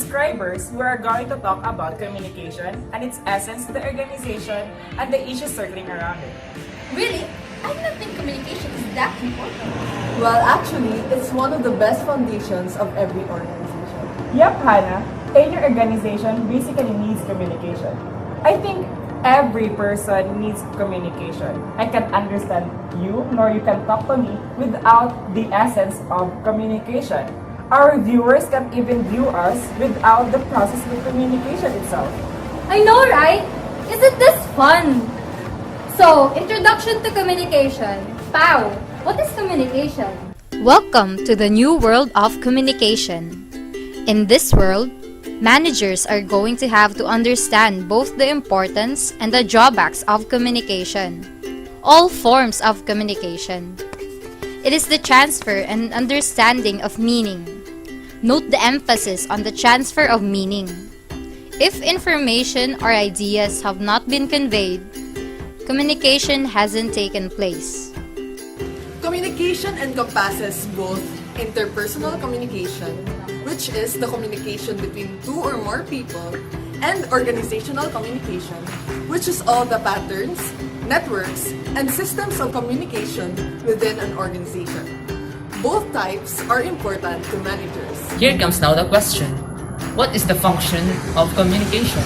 subscribers, we are going to talk about communication and its essence to the organization and the issues circling around it. Really? I don't think communication is that important. Well, actually, it's one of the best foundations of every organization. Yep, Hannah. Any organization basically needs communication. I think every person needs communication. I can't understand you, nor you can talk to me without the essence of communication. Our viewers can't even view us without the process of communication itself. I know, right? Isn't this fun? So, introduction to communication. Pow! What is communication? Welcome to the new world of communication. In this world, managers are going to have to understand both the importance and the drawbacks of communication. All forms of communication. It is the transfer and understanding of meaning. Note the emphasis on the transfer of meaning. If information or ideas have not been conveyed, communication hasn't taken place. Communication encompasses both interpersonal communication, which is the communication between two or more people, and organizational communication, which is all the patterns, networks, and systems of communication within an organization. Both types are important to managers. Here comes now the question. What is the function of communication?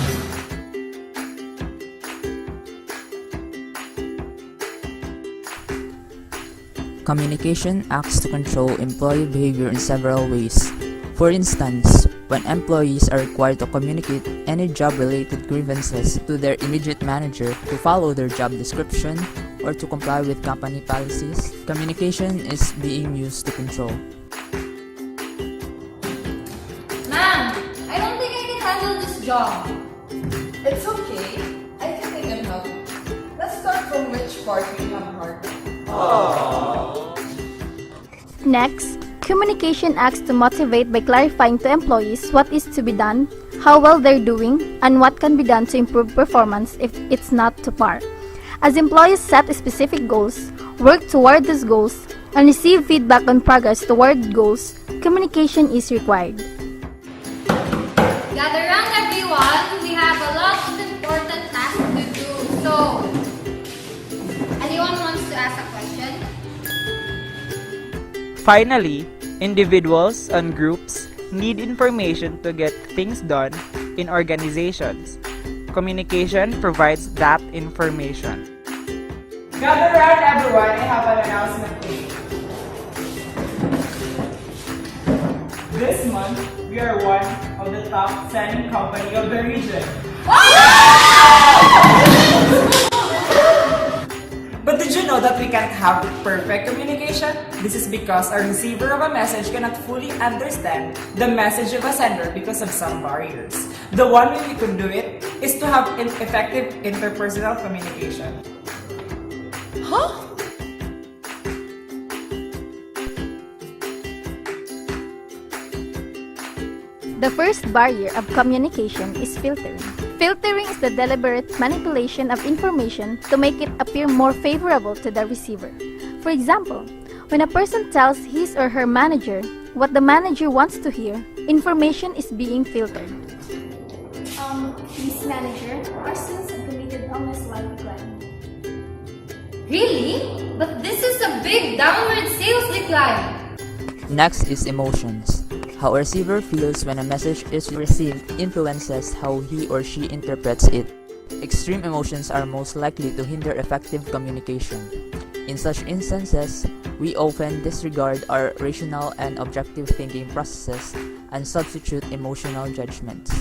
Communication acts to control employee behavior in several ways. For instance, when employees are required to communicate any job-related grievances to their immediate manager to follow their job description or to comply with company policies, communication is being used to control. Ma'am, I don't think I can handle this job. It's okay. I think I can help. Let's start from which part we have heart. Next, communication acts to motivate by clarifying to employees what is to be done, how well they're doing, and what can be done to improve performance if it's not to par. As employees set specific goals, work toward these goals, and receive feedback on progress toward goals, communication is required. Gather round, everyone. We have a lot of important tasks to do. So, anyone wants to ask a question? Finally, individuals and groups need information to get things done in organizations. Communication provides that information. Gather around, everyone. I have an announcement for you. This month, we are one of the top selling company of the region. But did you know that we can't have perfect communication? This is because a receiver of a message cannot fully understand the message of a sender because of some barriers. The one way we could do it is to have an effective interpersonal communication. Huh? The first barrier of communication is filtering. Filtering is the deliberate manipulation of information to make it appear more favorable to the receiver. For example, when a person tells his or her manager what the manager wants to hear, information is being filtered. Miss Manager, our students have committed almost like a plan. Really? But this is a big downward sales decline. Next is emotions. How a receiver feels when a message is received influences how he or she interprets it. Extreme emotions are most likely to hinder effective communication. In such instances, we often disregard our rational and objective thinking processes and substitute emotional judgments.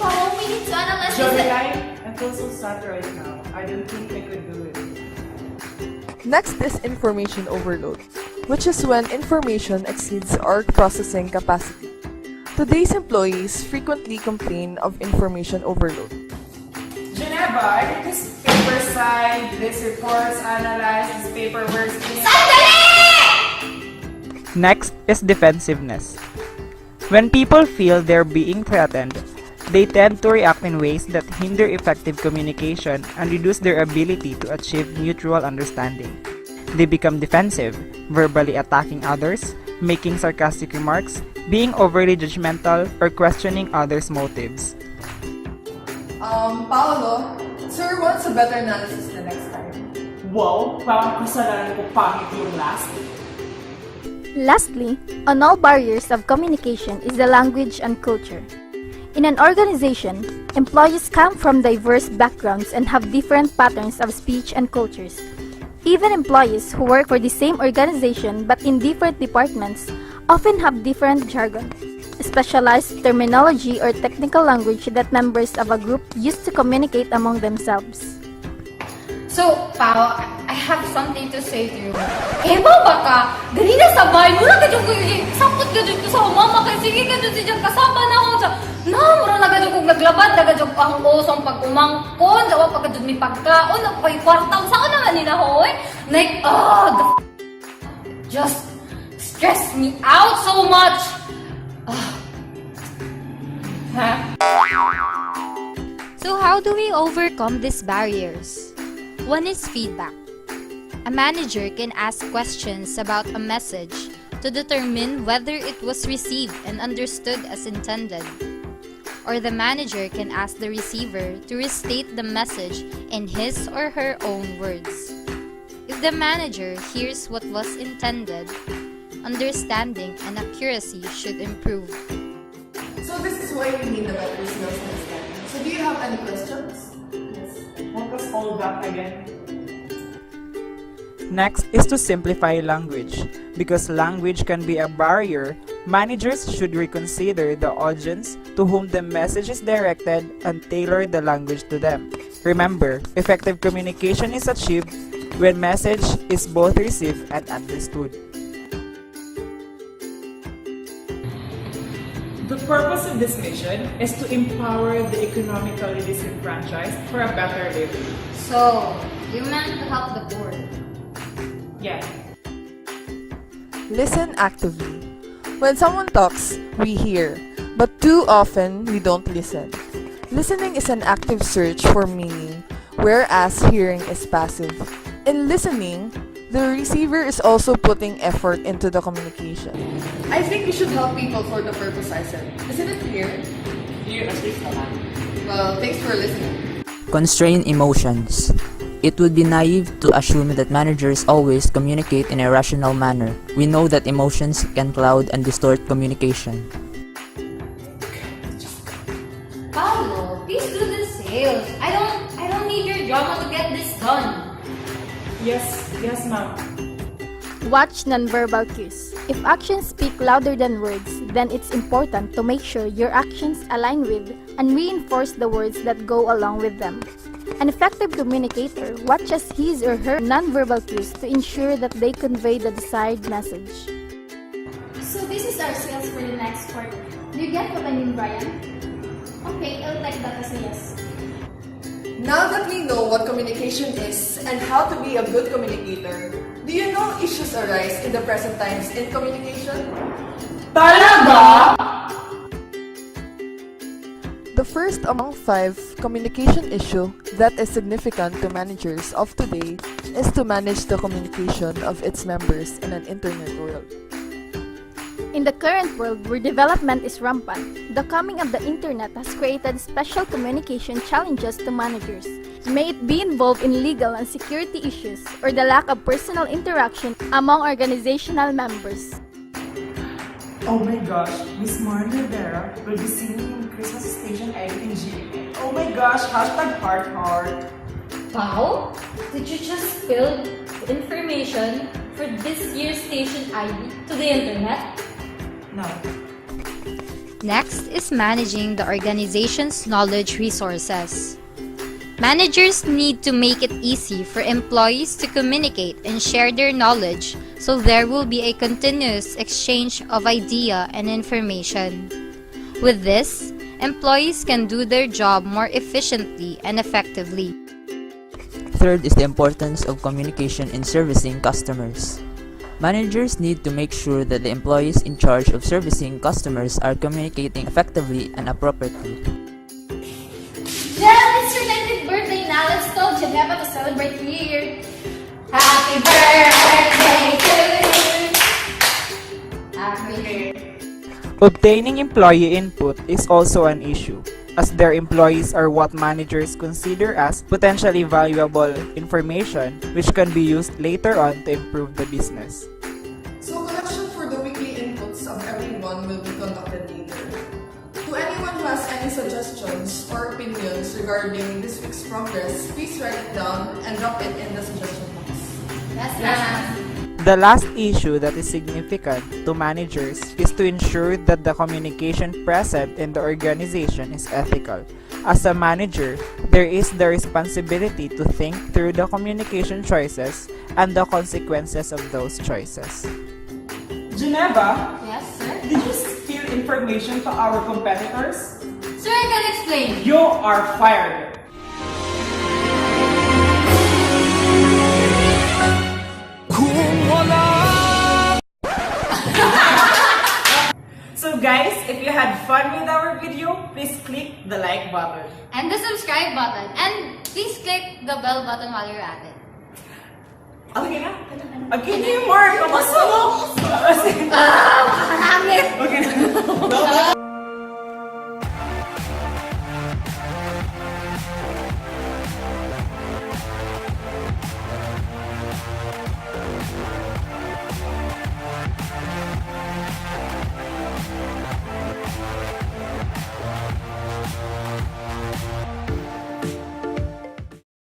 Paul, we need to analyze Joey, this. I feel so sad right now. I don't think I could do it. Next is information overload, which is when information exceeds our processing capacity. Today's employees frequently complain of information overload. Geneva, I need this paper signed, this reports analyzed, this paperwork. Next is defensiveness. When people feel they're being threatened, they tend to react in ways that hinder effective communication and reduce their ability to achieve mutual understanding. They become defensive, verbally attacking others, making sarcastic remarks, being overly judgmental, or questioning others' motives. Paolo, sir wants a better analysis the next time. Wow, parang kasalanan ko pangit yung last. Lastly, on all barriers of communication is the language and culture. In an organization, employees come from diverse backgrounds and have different patterns of speech and cultures. Even employees who work for the same organization but in different departments often have different jargon, specialized terminology or technical language that members of a group use to communicate among themselves. So, Pao, I have something to say to you. Ba ka? Ganina sa bahay mo na kadyo ko sakot kadyo ko sa mama kay sige kadyo siya kasama na ako sa mura na kadyo kong naglabad na kadyo ang osong pag-umangkon dawa pag kadyo mi pagkaon pay kwartaw sa naman nila hoy. Like, just stress me out so much. So how do we overcome these barriers? One is feedback. A manager can ask questions about a message to determine whether it was received and understood as intended. Or the manager can ask the receiver to restate the message in his or her own words. If the manager hears what was intended, understanding and accuracy should improve. So this is why we need the better skills next time. So do you have any questions? What was all that again? Next is to simplify language. Because language can be a barrier, managers should reconsider the audience to whom the message is directed and tailor the language to them. Remember, effective communication is achieved when message is both received and understood. The purpose of this mission is to empower the economically disenfranchised for a better living. So, you meant to help the poor. Yeah. Listen actively. When someone talks, we hear, but too often we don't listen. Listening is an active search for meaning, whereas hearing is passive. In listening, the receiver is also putting effort into the communication. I think we should help people for the purpose I said. Isn't it clear? You at least naman. Well, thanks for listening. Constrain emotions. It would be naive to assume that managers always communicate in a rational manner. We know that emotions can cloud and distort communication. Paolo, please do the sales. I don't need your drama to get this done. Yes, ma'am. Watch nonverbal cues. If actions speak louder than words, then it's important to make sure your actions align with and reinforce the words that go along with them. An effective communicator watches his or her nonverbal cues to ensure that they convey the desired message. So this is our sales for the next quarter. Do you get what I mean, Brian? Okay, I'll take that as a yes. Now that we know what communication is and how to be a good communicator, do you know issues arise in the present times in communication? Talaga? The first among 5 communication issue that is significant to managers of today is to manage the communication of its members in an internet world. In the current world where development is rampant, the coming of the internet has created special communication challenges to managers. May it be involved in legal and security issues or the lack of personal interaction among organizational members. Oh my gosh, Miss Marnie Rivera will be singing in Christmas Station 8 in GMA. Oh my gosh, hashtag heart. Pao, did you just spill the information for this year's station ID to the internet? No. Next is managing the organization's knowledge resources. Managers need to make it easy for employees to communicate and share their knowledge so there will be a continuous exchange of idea and information. With this, employees can do their job more efficiently and effectively. Third is the importance of communication in servicing customers. Managers need to make sure that the employees in charge of servicing customers are communicating effectively and appropriately. Yeah, it's your 19th birthday now. Let's go Geneva to celebrate New Year. Happy birthday to you. Happy. Obtaining employee input is also an issue, as their employees are what managers consider as potentially valuable information which can be used later on to improve the business. So collection for the weekly inputs of everyone will be conducted later. To anyone who has any suggestions or opinions regarding this week's progress, please write it down and drop it in the suggestion box. Yes, ma'am. The last issue that is significant to managers is to ensure that the communication present in the organization is ethical. As a manager, there is the responsibility to think through the communication choices and the consequences of those choices. Geneva, Yes, sir. did you steal information to our competitors? Sir, I can explain. You are fired. So guys, if you had fun with our video, please click the like button. And the subscribe button. And please click the bell button while you're at it. Okay na? Okay na yung more. Kamusta mo? Makarangit! Okay na.